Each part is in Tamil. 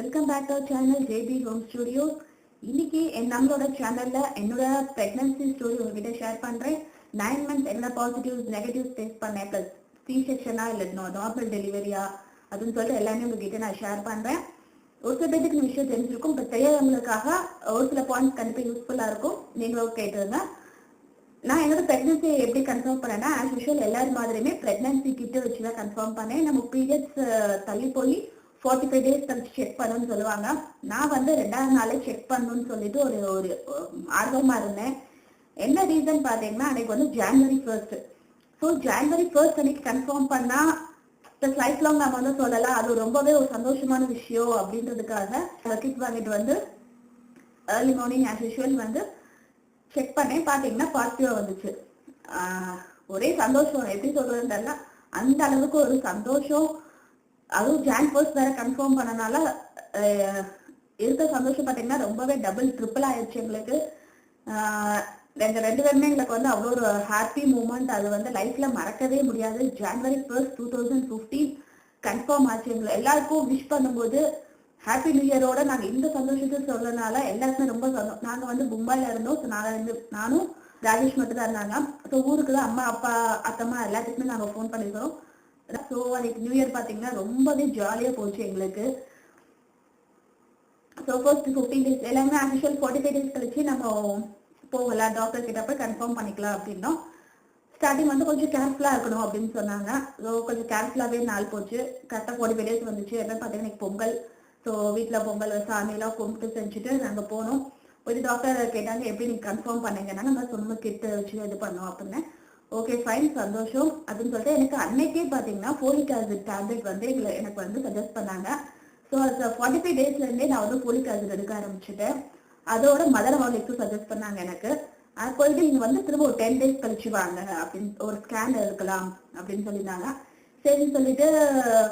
Welcome back to channel JP home studio. இன்னைக்கு நம்மளோட சேனல்ல என்னோட பிரெக்னன்சி ஸ்டோரி உங்ககிட்ட ஷேர் பண்றேன். 9 மந்த்ஸ் என்ன பாசிட்டிவ்ஸ் நெகட்டிவ்ஸ் டெஸ்ட் பண்ணேன், பிளஸ் சி செக்ஷனா இல்ல நார்மல் டெலிவரியா அதுன்னு சொல்லிட்டு எல்லாமே உங்ககிட்ட நான் ஷேர் பண்றேன். ஒரு சில பேருக்கு இந்த விஷயம் தெரிஞ்சிருக்கும், பட் தெரியாதவங்களுக்காக ஒரு சில பாயிண்ட்ஸ் கண்டிப்பா யூஸ்ஃபுல்லா இருக்கும். நீங்களும் கேட்டுருங்க. நான் என்னோட பிரெக்னன்சி எப்படி கன்ஃபார்ம் பண்ணேன்னா, ஆஸ் யூஷுவல் எல்லாரும் மாதிரியுமே பிரெக்னன்சி கிட்ட வச்சுதான் கன்ஃபார்ம் பண்ணேன். நம்ம பீரியட்ஸ் தள்ளி போய் 45 days கழிச்சு செக் பண்ணணும்னு சொல்லுவாங்க. நான் வந்து 2வது நாளே செக் பண்ணணும்னு சொல்லிட்டு ஒரு ஒரு ஆர்வமா இருந்தேன். என்ன ரீசன் பாத்தீங்கன்னா, அன்னைக்கு வந்து January 1st. So January 1st அன்னைக்கு கன்ஃபார்ம் பண்ணா லைஃப் லாங் நம்ம வந்து சொல்லலாம், அது ரொம்பவே ஒரு சந்தோஷமான விஷயம் அப்படின்றதுக்காக கிட் வாங்கிட்டு வந்து ஏர்லி மார்னிங் ஆஸ் யூஷுவல் வந்து செக் பண்ணேன். பாத்தீங்கன்னா பாசிட்டிவா வந்துச்சு. ஒரே சந்தோஷம், எப்படி சொல்றதுன்னு தெரியல, அந்த அளவுக்கு ஒரு சந்தோஷம். அதுவும் Jan 1st வேற கன்ஃபார்ம் பண்ணனால இருக்க சந்தோஷம் பாத்தீங்கன்னா ரொம்பவே டபுள் ட்ரிபிள் ஆயிடுச்சு எங்களுக்கு. எங்க 2 பேருமே எங்களுக்கு வந்து அவ்வளோ ஒரு ஹாப்பி மூமெண்ட். அது வந்து லைஃப்ல மறக்கவே முடியாது. January 1st 2015 கன்ஃபார்ம் ஆச்சு. எங்களை எல்லாருக்கும் விஷ் பண்ணும்போது ஹாப்பி நியூ இயரோட நாங்க இந்த சந்தோஷத்தை சொல்றதுனால எல்லாருக்குமே ரொம்ப சந்தோஷம். நாங்க வந்து மும்பைல இருந்தோம். ஸோ நானும் ராஜேஷ் மட்டும் தான் இருந்தாங்க. ஸோ ஊருக்கு தான் அம்மா அப்பா அத்தம்மா எல்லாத்துக்குமே நாங்க ஃபோன் பண்ணிருக்கோம். ஸோ அன்னைக்கு நியூ இயர் பாத்தீங்கன்னா ரொம்பவே ஜாலியா போச்சு எங்களுக்கு. ஸோ ஃபர்ஸ்ட் 15 days எல்லாமே ஆஸ் யூஷுவல் 45 days கழிச்சு நம்ம போகலாம், டாக்டர் கிட்ட போய் கன்ஃபார்ம் பண்ணிக்கலாம் அப்படின்னா ஸ்டார்டிங் வந்து கொஞ்சம் கேர்ஃபுல்லா இருக்கணும் அப்படின்னு சொன்னாங்க. ஸோ கொஞ்சம் கேர்ஃபுல்லாவே நாள் போச்சு. கரெக்டாக 45 days வந்துச்சு. என்ன பார்த்தீங்கன்னா பொங்கல். ஸோ வீட்டில் பொங்கல் சாமியெல்லாம் கும்பிட்டு செஞ்சுட்டு நாங்கள் போனோம். ஒரு டாக்டர் கேட்டாங்க, எப்படி நீங்க கன்ஃபார்ம் பண்ணீங்கன்னா நம்ம சொன்ன கிட்ட வச்சு இது பண்ணோம் அப்படின்னு. ஓகே ஃபைன், சந்தோஷம் அப்படின்னு சொல்லிட்டு எனக்கு அன்னைக்கே பார்த்தீங்கன்னா ஃபோலிக் ஆசிட் டேப்லெட் வந்து எனக்கு வந்து சஜஸ்ட் பண்ணாங்க. ஸோ அது 45 daysல இருந்தே நான் வந்து ஃபோலிக் ஆசிட் எடுக்க ஆரம்பிச்சுட்டேன். அதோட மதர் ஹார்லிக்ஸும் சஜஸ்ட் பண்ணாங்க எனக்கு. அது போயிட்டு நீங்க வந்து திரும்ப ஒரு 10 days கழிச்சு வாங்க அப்படின்னு, ஒரு ஸ்கேன் எடுக்கலாம் அப்படின்னு சொல்லியிருந்தாங்க. சரின்னு சொல்லிட்டு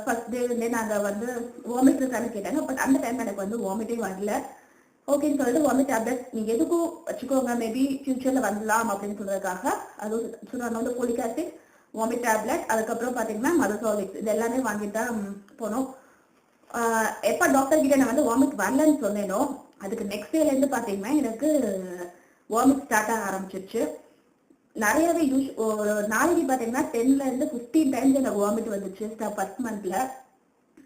ஃபர்ஸ்ட் டே இருந்தே நாங்க வந்து வாமிட் இருக்கான்னு கேட்டாங்க. பட் அந்த டைம் எனக்கு வந்து வாமிட்டே வரல. ஓகேன்னு சொல்லிட்டு வாமிட் டேப்லெட் நீங்க எதுக்கும் வச்சுக்கோங்க, மேபி ஃபியூச்சர்ல வரலாம் அப்படின்னு சொல்றதுக்காக அதுவும் சொன்னாங்க. வந்து ஃபோலிக் ஆசிட், வாமிட் டேப்லெட், அதுக்கப்புறம் பாத்தீங்கன்னா மதர் ஹார்லிக்ஸ், இது எல்லாமே வாங்கிட்டு தான் போனோம். எப்ப டாக்டர் கிட்ட நான் வந்து வாமிட் வரலன்னு சொன்னேனோ அதுக்கு நெக்ஸ்ட் டேல இருந்து பாத்தீங்கன்னா எனக்கு வாமிட் ஸ்டார்ட் ஆக ஆரம்பிச்சிருச்சு. நிறையவே ஒரு நாளைக்கு பாத்தீங்கன்னா 10ல இருந்து 15 டைம்ஸ் எனக்கு வாமிட் வந்துச்சு ஃபர்ஸ்ட் மந்த்ல.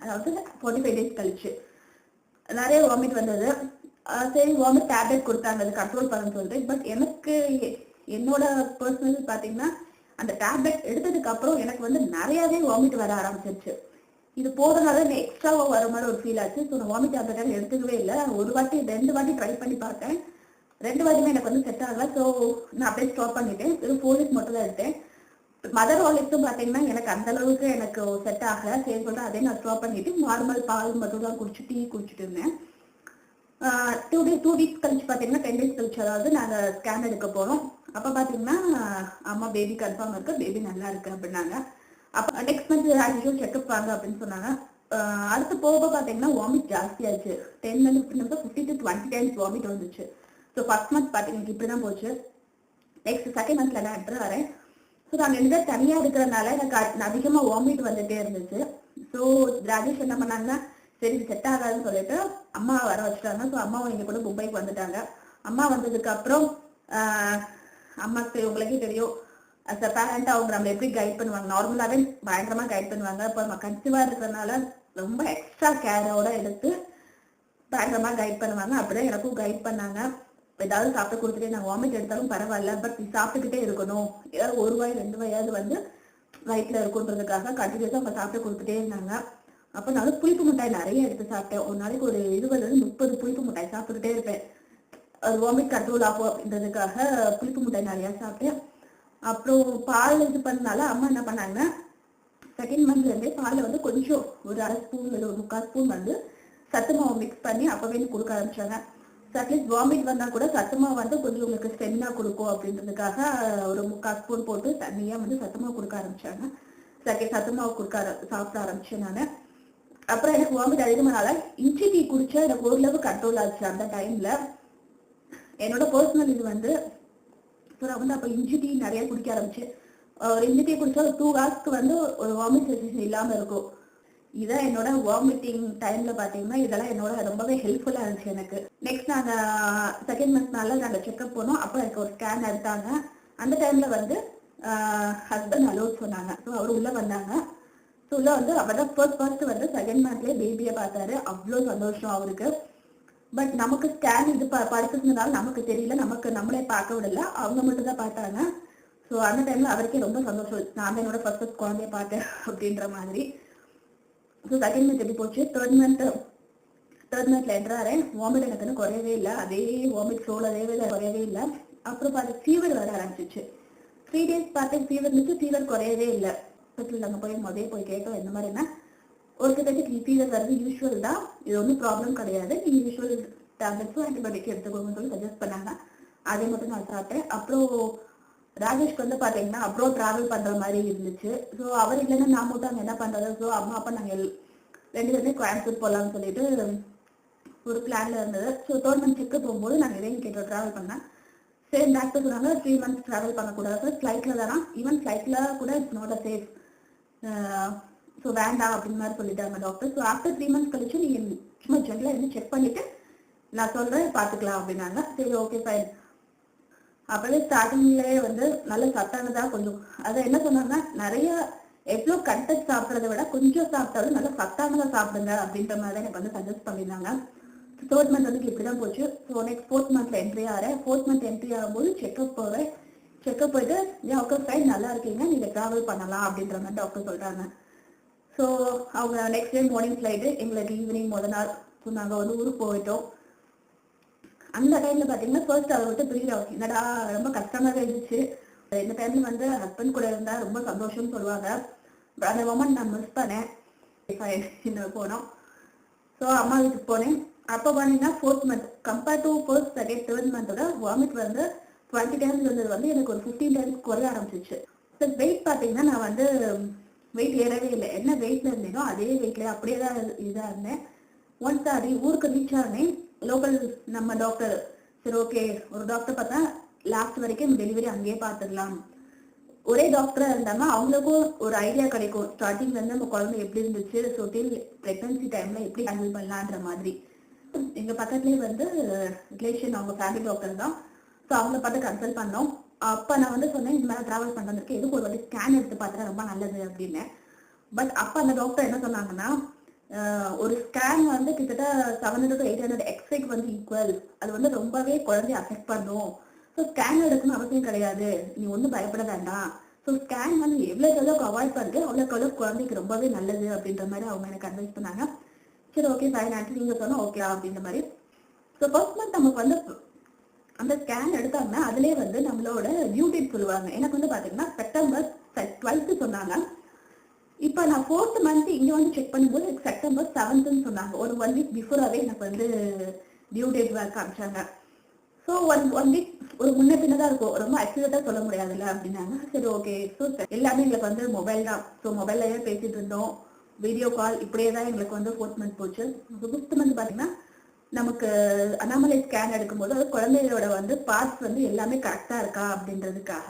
அதாவது 45 days கழிச்சு நிறைய வாமிட் வந்தது. சரி வாமிட் டேப்லெட் கொடுத்தாங்க அது கண்ட்ரோல் பண்ணணும்னு சொல்லிட்டு. பட் எனக்கு என்னோட பர்சனல் பாத்தீங்கன்னா அந்த டேப்லெட் எடுத்ததுக்கு அப்புறம் எனக்கு வந்து நிறையவே வாமிட் வர ஆரம்பிச்சிருச்சு. இது போறதுனால எக்ஸ்ட்ராவா வர மாதிரி ஒரு ஃபீல் ஆச்சு. ஸோ நான் வாமிட் டேப்லெட் எடுத்துக்கவே இல்லை. ஒரு வாட்டி 2 வாட்டி ட்ரை பண்ணி பார்த்தேன். 2 வாட்டியுமே எனக்கு வந்து செட் ஆகல. ஸோ நான் அப்படியே ஸ்டாப் பண்ணிட்டேன். வெறும் ஃபோலிக் மட்டும் தான் எடுத்தேன். மதர் ஹார்லிக்ஸும் பாத்தீங்கன்னா எனக்கு அந்த அளவுக்கு எனக்கு செட் ஆகல. சரி சொல்லிட்டு அதே நான் ஸ்டாப் பண்ணிட்டு நார்மல் பால் மட்டும் தான் டீ குடிச்சிட்டு இருந்தேன். 2 weeks கழிச்சு பாத்தீங்கன்னா 10 days கழிச்சு அதாவது நாங்க ஸ்கேன் எடுக்க போறோம். அப்ப பாத்தீங்கன்னா அம்மா பேபி கன்ஃபார்ம் இருக்கு, பேபி நல்லா இருக்கு அப்படின்னாங்க. அப்ப நெக்ஸ்ட் மந்த் ஆக்சுவல் செக்அப் வாங்க அப்படின்னு சொன்னாங்க. அடுத்து போக பாத்தீங்கன்னா வாமிட் ஜாஸ்தி ஆச்சு. 10 to 15 to 20 times வாமிட் வந்துச்சு. ஸோ ஃபர்ஸ்ட் மந்த் பாத்தீங்கன்னா இப்படிதான் போச்சு. நெக்ஸ்ட் செகண்ட் மந்த்ல நான் எடுத்து வரேன். ஸோ நான் 2 பேர் தனியா இருக்கிறதுனால எனக்கு அதிகமா வாமிட் வந்துட்டே இருந்துச்சு. ஸோ ராஜேஷ் என்ன பண்ணாங்கன்னா, சரி செட் ஆகாதுன்னு சொல்லிட்டு அம்மா வர வச்சுட்டாங்க. ஸோ அம்மாவும் எங்க கூட மும்பைக்கு வந்துட்டாங்க. அம்மா வந்ததுக்கு அப்புறம் அம்மாக்கு உங்களுக்கே தெரியும், அஸ் அ பேரண்ட் அவங்க நம்ம எப்படி கைட் பண்ணுவாங்க, நார்மலாவே பயங்கரமா கைட் பண்ணுவாங்க. இப்போ நம்ம கன்சீவா இருக்கிறதுனால ரொம்ப எக்ஸ்ட்ரா கேரோட எடுத்து பயங்கரமா கைட் பண்ணுவாங்க. அப்படியே எனக்கும் கைட் பண்ணாங்க. ஏதாவது சாப்பிட்டு கொடுத்துட்டே நான் வாமிட் எடுத்தாலும் பரவாயில்ல, பட் நீ சாப்பிட்டுக்கிட்டே இருக்கணும், ஏதாவது 1 வாய் 2 வாயாவது வந்து வயிற்றுல இருக்குன்றதுக்காக கண்டினியூஸா அவங்க சாப்பிட்டு கொடுத்துட்டே இருந்தாங்க. அப்ப நான் புளிப்பு மிட்டாய் நிறைய எடுத்து சாப்பிட்டேன். ஒரு நாளைக்கு ஒரு 20 to 30 புளிப்பு மிட்டாய் சாப்பிட்டுக்கிட்டே இருப்பேன். அது வாமிட் கண்ட்ரோல் ஆகும் அப்படின்றதுக்காக புளிப்பு மிட்டாய் நிறைய சாப்பிட்டேன். அப்புறம் பால் இது பண்ணனால அம்மா என்ன பண்ணாங்கன்னா, செகண்ட் மந்த்ல இருந்தே பால்ல வந்து கொஞ்சம் ஒரு 1/2 ஸ்பூன் இல்லை ஒரு 3/4 ஸ்பூன் வந்து சத்து மாவு மிக்ஸ் பண்ணி அப்பவே கொடுக்க ஆரம்பிச்சாங்க. அட்லீஸ்ட் வாமிட் வந்தா கூட சத்து மாவு வந்து கொஞ்சம் உங்களுக்கு ஸ்டென்னா கொடுக்கும் அப்படின்றதுக்காக ஒரு 3/4 ஸ்பூன் போட்டு தண்ணியா வந்து சத்து மாவு கொடுக்க ஆரம்பிச்சாங்க. சத்து மாவு சாப்பிட ஆரம்பிச்சேன் நான். அப்புறம் எனக்கு வாமிட் அதிகமானால இஞ்சி டீ குடிச்சா எனக்கு ஓரளவு கண்ட்ரோல் ஆச்சு. அந்த டைம்ல என்னோட பர்சனல் இது வந்து வந்து அப்ப இஞ்சி டீ நிறைய குடிக்க ஆரம்பிச்சு. ஒரு இஞ்சி டீ குடிச்சா ஒரு 2 hours வந்து ஒரு வாமிட் சென்சேஷன் இல்லாம இருக்கும். இதான் என்னோட வாமிட்டிங் டைம்ல பாத்தீங்கன்னா இதெல்லாம் என்னோட ரொம்பவே ஹெல்ப்ஃபுல்லா இருந்துச்சு எனக்கு. நெக்ஸ்ட் நாங்க செகண்ட் மந்த்னால நாங்க செக்அப் போனோம். அப்போ எனக்கு ஒரு ஸ்கேன் எடுத்தாங்க. அந்த டைம்ல வந்து ஹஸ்பண்ட் அலோ சொன்னாங்க. ஸோ அவர் உள்ள வந்தாங்க. ஸோ உள்ள வந்து அவர் தான் ஃபர்ஸ்ட் வந்து செகண்ட் மந்த்லேயே பேபியை பார்த்தாரு. அவ்வளோ சந்தோஷம் அவருக்கு. பட் நமக்கு ஸ்கேன் இது படுத்துறதுனால நமக்கு தெரியல, நம்மளே பார்க்க விடல, அவங்க மட்டும் தான் பார்த்தாங்க. ஸோ அந்த டைம்ல அவருக்கே ரொம்ப சந்தோஷம், நான் தான் என்னோட ஃபர்ஸ்ட் குழந்தைய பார்த்தேன் அப்படின்ற மாதிரி. ஸோ செகண்ட் மந்த் எப்படி போச்சு, தேர்ட் மந்த்ல என்றாரு. வாமிட் எனக்கு குறையவே இல்லை, அதே வாமிட் சோழவே குறையவே இல்லை. அப்புறம் பார்த்து ஃபீவர் வர ஆரம்பிச்சிச்சு. 3 days பார்த்தேன் ஃபீவர் இருந்துச்சு, ஃபீவர் குறையவே இல்லை. ஹாஸ்பிட்டல் நாங்கள் போய் கேட்டோம் என்ன மாதிரின்னா, ஒரு கிட்டத்தட்ட ஃபீவர் வருது யூஸ்வல் தான், இது ஒன்றும் ப்ராப்ளம் கிடையாது, நீங்க யூஸ்வல் டேப்லெட்ஸும் ஆன்டிபயோட்டிக் எடுத்துக்கோங்கன்னு சொல்லி சஜஸ்ட் பண்ணாங்க. அதை மட்டும் நான் சாப்பிட்டேன். அப்புறம் ராஜேஷ்க்கு வந்து பாத்தீங்கன்னா அப்புறம் டிராவல் பண்ற மாதிரி இருந்துச்சு. ஸோ அவர் இல்லைன்னா நான் மட்டும் அங்கே என்ன பண்றது. ஸோ அம்மா அப்பா நாங்கள் 2 பேருமே கோயம்புத்தூர் போகலாம்னு சொல்லிட்டு ஒரு பிளான்ல இருந்தது. ஸோ 3rd month செக் போகும்போது நாங்கள் இதையும் கேட்டோம் டிராவல் பண்ணேன். சரி டாக்டர் சொன்னாங்க 3 months டிராவல் பண்ணக்கூடாது, ஃப்ளைட்ல தானா, ஈவன் ஃப்ளைட்ல கூட it's not a safe, so வேண்டாம் அப்படின்னு மாதிரி சொல்லிட்டாங்க டாக்டர். ஸோ ஆஃப்டர் 3 months கழிச்சு நீங்க சும்மா ஜென்ரலா இருந்து செக் பண்ணிட்டு நான் சொல்றேன் பாத்துக்கலாம் அப்படின்னாங்க. சரி ஓகே ஃபைன். அப்பவே ஸ்டார்டிங்லயே வந்து நல்ல சத்தானதா கொஞ்சம், அதை என்ன சொன்னாங்க, நிறைய எவ்வளோ கண்டென்ட் சாப்பிட்றத விட கொஞ்சம் சாப்பிட்டாலும் நல்ல சத்தானதா சாப்பிடுங்க அப்படின்ற மாதிரி எனக்கு வந்து சஜஸ்ட் பண்ணியிருந்தாங்க. 3rd month வந்து இப்படிதான் போச்சு. ஸோ நெக்ஸ்ட் 4th monthல என்ட்ரி ஆகிறேன். 4th month என்ட்ரி ஆகும்போது செக்அப் போவேன். செக்அப் போயிட்டு டாக்டர் ஃபைன் நல்லா இருக்கீங்க, நீங்க டிராவல் பண்ணலாம் அப்படின்ற மாதிரி டாக்டர் சொல்றாங்க. ஸோ அவங்க நெக்ஸ்ட் டே மார்னிங் ஃபிளைட்டு, எங்களுக்கு ஈவினிங் முதல் நாள். ஸோ நாங்கள் வந்து ஊருக்கு போயிட்டோம். அந்த டைம்ல பாத்தீங்கன்னா ஃபர்ஸ்ட் அவர் விட்டு பிரியல, என்னடா ரொம்ப கஷ்டமாக இருந்துச்சு. இந்த டைம்ல வந்து ஹஸ்பண்ட் கூட இருந்தா ரொம்ப சந்தோஷம்னு சொல்லுவாங்க. அந்த மொமெண்ட் நான் மிஸ் பண்ணேன். போனோம். ஸோ அம்மா வீட்டுக்கு போனேன். அப்போ பாத்தீங்கன்னா 4th month compared to first second 3rd monthோட வாமிட் வந்து 20 times இருந்தது வந்து எனக்கு ஒரு 15 times குறைய ஆரம்பிச்சிச்சு. ஸோ வெயிட் பாத்தீங்கன்னா நான் வந்து வெயிட் ஏறவே இல்லை, என்ன வெயிட்ல இருந்தேனோ அதே வெயிட்ல அப்படியே தான் இதா இருந்தேன். ஒன்ஸ் அது ஊருக்கு ரீச் ஆனேன். லோக்கல் நம்ம டாக்டர், சரி ஓகே ஒரு டாக்டர் பார்த்தா லாஸ்ட் வரைக்கும் டெலிவரி அங்கேயே பார்த்துடலாம், ஒரே டாக்டரா இருந்தாங்க, அவங்களுக்கும் ஒரு ஐடியா கிடைக்கும் ஸ்டார்டிங்ல இருந்து நம்ம குழந்தை எப்படி இருந்துச்சு, ஸோ டில் பிரெக்னன்சி டைம்ல எப்படி ஹேண்டில் பண்ணலான்ற மாதிரி. எங்க பக்கத்துலேயே வந்து ரிலேஷன், அவங்க ஃபேமிலி டாக்டர் தான். ஸோ அவங்கள பார்த்து கன்சல்ட் பண்ணோம். அப்ப நான் வந்து சொன்னேன் இந்த மாதிரி டிராவல் பண்றதுக்கு எதுக்கு ஒரு வாட்டி ஸ்கேன் எடுத்து பார்த்தா ரொம்ப நல்லது அப்படின்னு. பட் அப்ப அந்த டாக்டர் என்ன சொன்னாங்கன்னா, ஒரு ஸ்கேன் வந்து கிட்டத்தட்ட 700 to 800 எக்ஸைக்கு வந்து ஈக்குவல், அது வந்து ரொம்பவே குழந்தைய அஃபெக்ட் பண்ணும். ஸோ ஸ்கேன் எடுக்கணும் அவசியம் கிடையாது, நீ ஒன்றும் பயப்பட வேண்டாம். ஸோ ஸ்கேன் வந்து எவ்வளோக்கு அவாய்ட் பண்ணுது அவ்வளோக்கு குழந்தைக்கு ரொம்பவே நல்லது அப்படின்ற மாதிரி அவங்க எனக்கு அட்வைஸ் பண்ணாங்க. சரி ஓகே ஃபைன், ஆக்சுவலி நீங்க சொன்னா ஓகே அப்படின்ற மாதிரி. ஸோ ஃபர்ஸ்ட் மந்த் நமக்கு வந்து அந்த ஸ்கேன் எடுத்தாங்கன்னா அதுலேயே வந்து நம்மளோட டியூ டேட் சொல்லுவாங்க. எனக்கு வந்து பாத்தீங்கன்னா September 12th சொன்னாங்க. இப்ப நான் 4th month இங்க வந்து செக் பண்ணும்போது September 7th சொன்னாங்க. ஒரு 1 week பிஃபோராவே எனக்கு வந்து டியூ டேட் காமிச்சாங்க. ஸோ ஒன் வீக் ஒரு முன்ன பின்னதான் இருக்கும், ரொம்ப அக்யூரேட்டா சொல்ல முடியாதுல்ல அப்படின்னாங்க. சரி ஓகே. ஸோ எல்லாமே எங்களுக்கு வந்து மொபைல் தான். ஸோ மொபைல்லயே பேசிட்டு இருந்தோம், வீடியோ கால், இப்படியே தான் எங்களுக்கு வந்து 4th month போச்சு. 5th month பாத்தீங்கன்னா நமக்கு அனாமலை ஸ்கேன் எடுக்கும்போது அது குழந்தைகளோட வந்து பார்ட்ஸ் வந்து எல்லாமே கரெக்டா இருக்கா அப்படின்றதுக்காக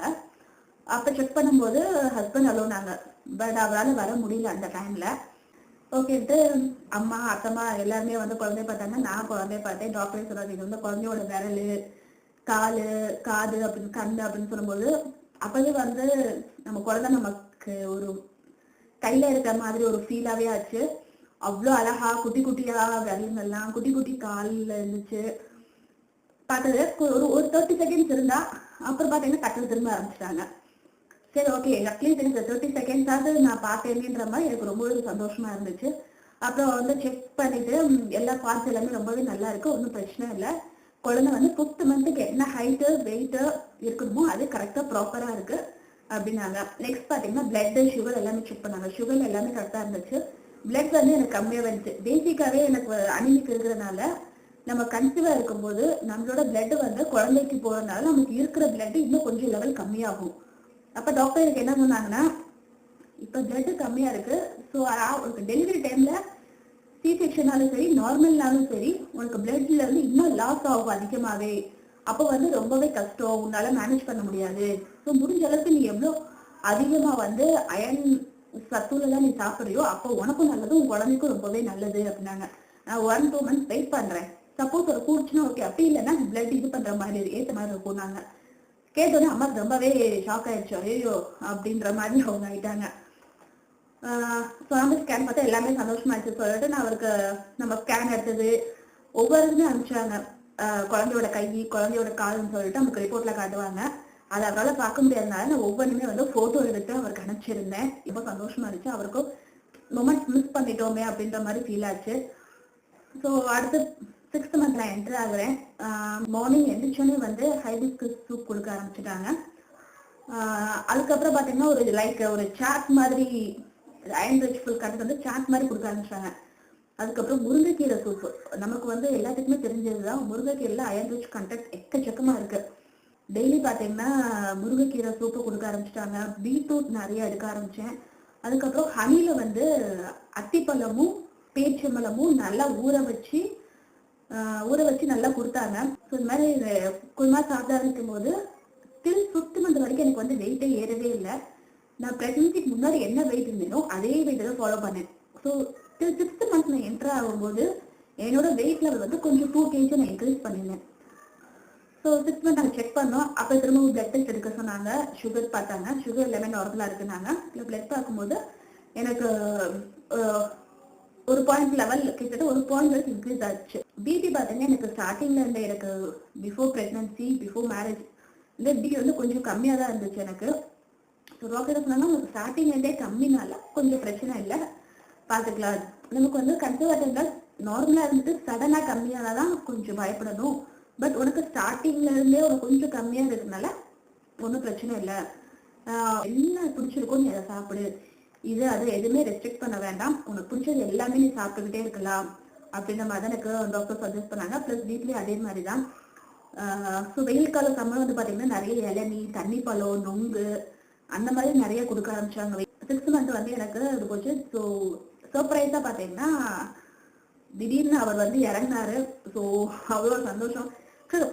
அப்ப செக் பண்ணும்போது ஹஸ்பண்ட் அலோனாங்க. பட் அவரால் வர முடியல அந்த டைம்ல. ஓகேன்ட்டு அம்மா அத்தம்மா எல்லாருமே வந்து குழந்தைய பார்த்தாங்க, நான் குழந்தைய பார்த்தேன். டாக்டரே சொன்னாங்க இது வந்து குழந்தையோட விரல், காலு, காது அப்படின்னு கண்ணு அப்படின்னு சொல்லும்போது அப்பவே வந்து நம்ம குழந்தை நமக்கு ஒரு கையில இருக்கிற மாதிரி ஒரு ஃபீலாவே ஆச்சு. அவ்வளோ அழகா குட்டி குட்டியா விரலுங்கெல்லாம், குட்டி குட்டி காலில் இருந்துச்சு. பார்த்தது ஒரு 30 seconds இருந்தா அப்புறம் பார்த்தீங்கன்னா கட்டல் திரும்ப ஆரம்பிச்சிட்டாங்க. சரி ஓகே, அட்லீஸ்ட் எனக்கு 30 seconds ஆகுது நான் பார்த்தேன்ற மாதிரி எனக்கு ரொம்பவே சந்தோஷமா இருந்துச்சு. அப்புறம் வந்து செக் பண்ணிட்டு எல்லா பார்ட்ஸ் எல்லாமே ரொம்பவே நல்லா இருக்கு, ஒன்றும் பிரச்சனை இல்லை. குழந்தை வந்து 5th month என்ன ஹைட்டு வெயிட்டு இருக்கணுமோ அது கரெக்டா ப்ராப்பரா இருக்கு அப்படின்னாங்க. நெக்ஸ்ட் பார்த்தீங்கன்னா பிளட், சுகர் எல்லாமே செக் பண்ணாங்க. சுகர் எல்லாமே கரெக்டா இருந்துச்சு. பிளட் வந்து எனக்கு கம்மியாக வந்துச்சு. பேசிக்காவே எனக்கு அனிமிக் இருக்கிறதுனால நம்ம கன்சீவா இருக்கும்போது நம்மளோட பிளட் வந்து குழந்தைக்கு போறதுனால நமக்கு இருக்கிற பிளட் இன்னும் கொஞ்சம் லெவல் கம்மியாகும். அப்ப டாக்டர் எனக்கு என்ன சொன்னாங்கன்னா, இப்ப பிளட் கம்மியா இருக்கு, ஸோ உனக்கு டெலிவரி டைம்ல சி செக்ஷனாலும் சரி நார்மல்னாலும் சரி உனக்கு பிளட்ல இருந்து இன்னும் லாஸ் ஆகும் அதிகமாவே. அப்போ வந்து ரொம்பவே கஷ்டம், உன்னால மேனேஜ் பண்ண முடியாது. ஸோ முடிஞ்ச அளவுக்கு நீ எவ்வளோ அதிகமா வந்து அயன் சத்துள்ளதான் நீ சாப்பிடுறியோ அப்போ உனக்கும் நல்லது, உன் குழந்தைக்கும் ரொம்பவே நல்லது அப்படின்னாங்க. நான் 1-2 months வெயிட் பண்றேன், சப்போஸ் ஒரு கூடுச்சுன்னா ஓகே, அப்படி இல்லைன்னா பிளட் இது பண்ற மாதிரி ஏத்த மாதிரி இருக்கும். நாங்க கேட்டோன்னே அம்மா ரொம்பவே ஷாக் ஆயிடுச்சு. ஐயோ அப்படின்ற மாதிரி அவங்க ஆயிட்டாங்க. நம்ம ஸ்கேன் பார்த்தா எல்லாமே சந்தோஷமா ஆயிடுச்சு சொல்லிட்டு நான் அவருக்கு நம்ம ஸ்கேன் எடுத்தது ஒவ்வொருமே அனுப்பிச்சாங்க. குழந்தையோட கை, குழந்தையோட கால்னு சொல்லிட்டு நமக்கு ரிப்போர்ட்ல காட்டுவாங்க. அதை அவரால் பார்க்க முடியாதனால நான் ஒவ்வொன்றுமே வந்து போட்டோ எடுத்து அவருக்கு அனுப்பிச்சிருந்தேன். ரொம்ப சந்தோஷமா இருந்துச்சு. அவருக்கும் மொமெண்ட்ஸ் மிஸ் பண்ணிட்டோமே அப்படின்ற மாதிரி ஃபீல் ஆச்சு. ஸோ அடுத்து 6th month நான் என்ட்ரு ஆகுறேன். மார்னிங் எந்திரிச்சோன்னே வந்து ஹைபிஸ்கஸ் சூப் கொடுக்க ஆரம்பிச்சுட்டாங்க. அதுக்கப்புறம் பார்த்தீங்கன்னா ஒரு சாட் மாதிரி அயன் ரிச் ஃபுல் கண்டென்ட் வந்து சாட் மாதிரி கொடுக்க ஆரம்பிச்சாங்க. அதுக்கப்புறம் முருங்கைக்கீரை சூப்பு. நமக்கு வந்து எல்லாத்துக்குமே தெரிஞ்சதுதான், முருங்கைக்கீரைல அயன் ரிச் கண்டென்ட் எக்கச்சக்கமா இருக்கு. டெய்லி பார்த்தீங்கன்னா முருங்கைக்கீரை சூப்பு கொடுக்க ஆரம்பிச்சிட்டாங்க. பீட்ரூட் நிறைய எடுக்க ஆரம்பிச்சேன். அதுக்கப்புறம் ஹனில வந்து அத்திப்பழமும் பேச்சம்பழமும் நல்லா ஊற வச்சு நல்லா கொடுத்தாங்க. ஸோ இந்த மாதிரி கொஞ்சமா சாப்பிட ஆரம்பிக்கும் போது டில் 5th month வரைக்கும் எனக்கு வந்து வெயிட்டே ஏறவே இல்லை. நான் பிரெக்னன்சிக்கு முன்னாடி என்ன வெயிட் இருந்தேனோ அதே வெயிட்டை தான் ஃபாலோ பண்ணேன். ஸோ டில் 6th month நான் என்டர் ஆகும்போது என்னோட வெயிட் லெவல் வந்து கொஞ்சம் 2 kg நான் இன்க்ரீஸ் பண்ணியிருந்தேன். ஸோ 6th month நாங்கள் செக் பண்ணோம். அப்போ திரும்ப பிளட் டெஸ்ட் எடுக்க சொன்னாங்க. சுகர் பார்த்தாங்க. சுகர் எல்லாமே நார்மலாக இருக்குனாங்க. இல்லை பிளட் பார்க்கும்போது எனக்கு ஒரு பாயிண்ட் லெவல் கிட்டத்தட்ட ஒரு பாயிண்ட் வரைக்கும் இன்க்ரீஸ் ஆச்சு. பிபி பார்த்தீங்கன்னா எனக்கு ஸ்டார்டிங்ல இருந்த எனக்கு பிஃபோர் பிரெக்னன்சி பிஃபோர் மேரேஜ் இந்த பிபி வந்து கொஞ்சம் கம்மியாக தான் இருந்துச்சு எனக்கு. ஸோ டாக்டர் சொன்னாங்க உங்களுக்கு ஸ்டார்டிங்லேருந்தே கம்மினால கொஞ்சம் பிரச்சனை இல்லை, பார்த்துக்கலாம். நமக்கு வந்து கன்சர்வேட்டிவ்ல நார்மலாக இருந்துட்டு சடனாக கம்மியானதான் கொஞ்சம் பயப்படணும். பட் உனக்கு ஸ்டார்டிங்ல இருந்தே உனக்கு கொஞ்சம் கம்மியாக இருக்கிறதுனால ஒன்றும் பிரச்சனை இல்லை. என்ன பிடிச்சிருக்கோ நீ அதை சாப்பிடு, இது அது எதுவுமே ரெஸ்ட்ரிக்ட் பண்ண வேண்டாம், உனக்கு பிடிச்சது எல்லாமே நீ சாப்பிட்டுக்கிட்டே இருக்கலாம் அப்படின்ற மாதிரி தான் எனக்கு டாக்டர் சஜஸ்ட் பண்ணாங்க. ப்ளஸ் வீட்லேயும் அதே மாதிரி தான். ஸோ வெயில் கால சம்மர் வந்து பார்த்தீங்கன்னா நிறைய இளநீ, தண்ணி பழம், நொங்கு அந்த மாதிரி நிறைய கொடுக்க ஆரம்பிச்சாங்க. 6th month வந்து எனக்கு அது போச்சு. ஸோ சர்ப்ரைஸாக பார்த்தீங்கன்னா திடீர்னு அவர் வந்து இறங்கினாரு. ஸோ அவ்வளோ சந்தோஷம்.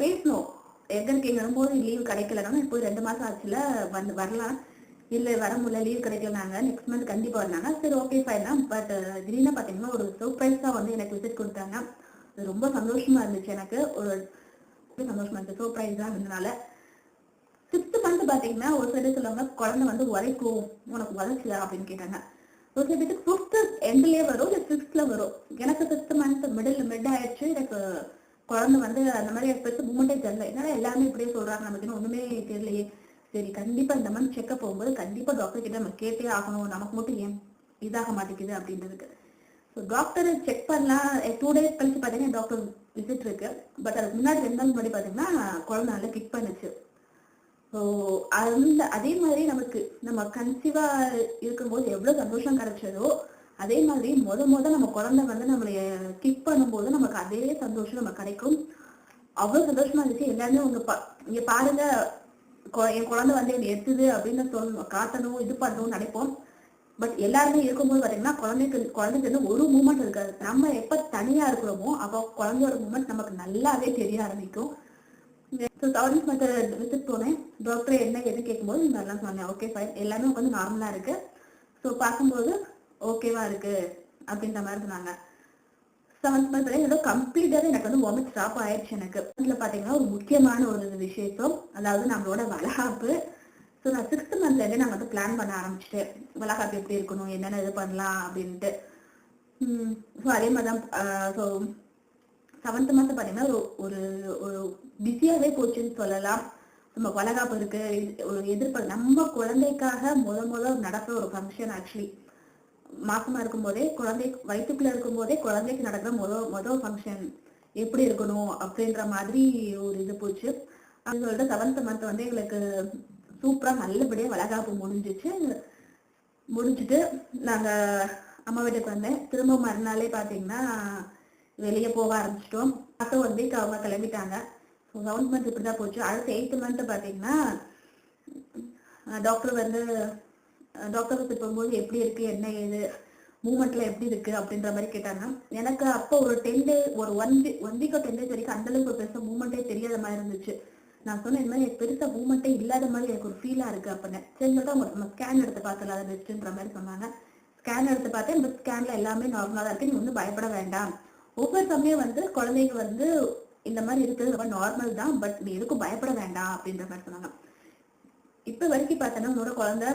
பேசணும் எங்க இருக்கீங்க போது லீவ் கிடைக்கலன்னா இப்போ 2 மாசம் ஆச்சுல வந்து வரலாம், இல்லை வர முடியல, லீவ் கிடைக்கலனாங்க, நெக்ஸ்ட் மந்த் கண்டிப்பா வந்தாங்க. சரி ஓகே ஃபைன் தான். பட் திடீர்னு பார்த்தீங்கன்னா ஒரு சர்ப்ரைஸா வந்து எனக்கு விசிட் கொடுத்தாங்க. அது ரொம்ப சந்தோஷமா இருந்துச்சு. எனக்கு ஒரு சந்தோஷமா இருந்துச்சு சர்ப்ரைஸா இருந்ததுனால. 6th month பார்த்தீங்கன்னா ஒரு சில சொல்லுவாங்க குழந்தை வந்து உரைக்கும், உனக்கு உரைச்சல அப்படின்னு கேட்டாங்க. ஒரு சில பேருக்கு 5th எண்ட்லயே வரும், இல்லை 6th வரும். எனக்கு 6th month மிட் ஆயிடுச்சு. எனக்கு குழந்தை வந்து அந்த மாதிரி பெருசு மூமெண்டே தெரியல. என்னால எல்லாமே இப்படியே சொல்றாங்க, நமக்கு ஒண்ணுமே தெரியலையே. சரி கண்டிப்பா இந்த மந்த் செக்அப் போகும்போது கண்டிப்பா டாக்டர் கிட்ட நம்ம கேட்டே ஆகணும், நமக்கு மட்டும் ஏன் இதாக மாட்டேங்குது அப்படின்றதுக்கு. ஸோ டாக்டர் செக் பண்ணலாம். 2 days கழிச்சு பார்த்தீங்கன்னா டாக்டர் விசிட் இருக்கு. பட் அதுக்கு முன்னாடி 2 நாள் முன்னாடி பார்த்தீங்கன்னா குழந்தை நல்லா கிக் பண்ணுச்சு. ஸோ அதே மாதிரி நமக்கு நம்ம கன்சீவா இருக்கும்போது எவ்வளவு சந்தோஷம் கிடைச்சதோ அதே மாதிரி நம்ம குழந்தை வந்து நம்மளைய கிக் பண்ணும்போது நமக்கு அதே சந்தோஷம் நமக்கு கிடைக்கும். அவ்வளவு சந்தோஷமா இருந்துச்சு. எல்லாருமே இங்க பாருங்க என் குழந்தை வந்து என்னை எடுத்துது அப்படின்னு சொல்லணும், காட்டணும், இது பண்ணணும் நினைப்போம். பட் எல்லாருமே இருக்கும்போது பாத்தீங்கன்னா குழந்தைக்கு ஒரு மூமெண்ட் இருக்காது. நம்ம எப்ப தனியா இருக்கிறோமோ அப்போ குழந்தையோட மூமெண்ட் நமக்கு நல்லாவே தெரிய ஆரம்பிக்கும். விசிட் போனேன். டாக்டர் என்ன எது கேட்கும்போது இந்த மாதிரிலாம் சொன்னேன். ஓகே ஃபைன், எல்லாமே வந்து நார்மலா இருக்கு. ஸோ பார்க்கும்போது ஓகேவா இருக்கு அப்படின்ற மாதிரி சொன்னாங்க. 7th month ஏதோ கம்ப்ளீட்டாவே எனக்கு வந்து வாமிட் ஸ்டாப் ஆயிடுச்சு. எனக்கு இதுல பாத்தீங்கன்னா ஒரு முக்கியமான ஒரு விசேஷம், அதாவது நம்மளோட வளகாப்பு. ஸோ நான் 6th monthல இருந்தே நான் வந்து பிளான் பண்ண ஆரம்பிச்சுட்டேன், வளகாப்பு எப்படி இருக்கணும், என்னென்ன இது பண்ணலாம் அப்படின்ட்டு. ஸோ அதே மாதிரிதான். ஸோ 7th month பாத்தீங்கன்னா ஒரு ஒரு பிஸியாவே போச்சுன்னு சொல்லலாம். நம்ம வளகாப்பு இருக்கு, ஒரு எதிர்பார்ப்பு நம்ம குழந்தைக்காக முதல் நடக்கிற ஒரு ஃபங்க்ஷன். ஆக்சுவலி மாசமா இருக்கும் போதே குழந்தை வயிற்றுக்குள்ள இருக்கும் போதே குழந்தைக்கு நடக்கிற முதல் ஃபங்க்ஷன் எப்படி இருக்கணும் அப்படின்ற மாதிரி ஒரு இது போச்சு. அது சொல்லிட்டு 7th month வந்து எங்களுக்கு சூப்பரா நல்லபடியா வளகாப்பு முடிஞ்சுட்டு நாங்க அம்மா வீட்டுக்கு வந்தேன். திரும்ப மறுநாளே பாத்தீங்கன்னா வெளியே போக ஆரம்பிச்சிட்டோம். ஆஃப்டர் 1 week அவங்க கிளம்பிட்டாங்க. ஸோ 7th month இப்படிதான் போச்சு. அடுத்த 8th month பாத்தீங்கன்னா டாக்டர் விசிட் போகும்போது எப்படி இருக்கு, என்ன ஏது மூமெண்ட்ல எப்படி இருக்கு அப்படின்ற மாதிரி கேட்டாங்க. எனக்கு அப்போ ஒரு 10 day ஒரு 1 week 10 days வரைக்கும் அந்த அளவுக்கு பெருசா மூமெண்டே தெரியாத மாதிரி இருந்துச்சு. நான் சொன்னேன் இந்த மாதிரி எனக்கு பெருசா மூமெண்ட்டே இல்லாத மாதிரி எனக்கு ஒரு ஃபீலா இருக்கு அப்படின்னு. சரி சொல்லிட்டு அவங்க நம்ம ஸ்கேன் எடுத்து பார்த்தல அது பெஸ்ட்ன்ற மாதிரி சொன்னாங்க. ஸ்கேன் எடுத்து பார்த்தேன், இந்த ஸ்கேன்ல எல்லாமே நார்மலா தான் இருக்கு, நீ ஒன்றும் பயப்பட வேண்டாம். ஒவ்வொரு சமயம் வந்து குழந்தைங்க வந்து இந்த மாதிரி இருக்கிறது ரொம்ப நார்மல் தான், பட் நீ எதுக்கும் பயப்பட வேண்டாம் அப்படின்ற மாதிரி சொன்னாங்க. இப்ப வரைக்கும் பார்த்தோன்னா உன்னோட குழந்தை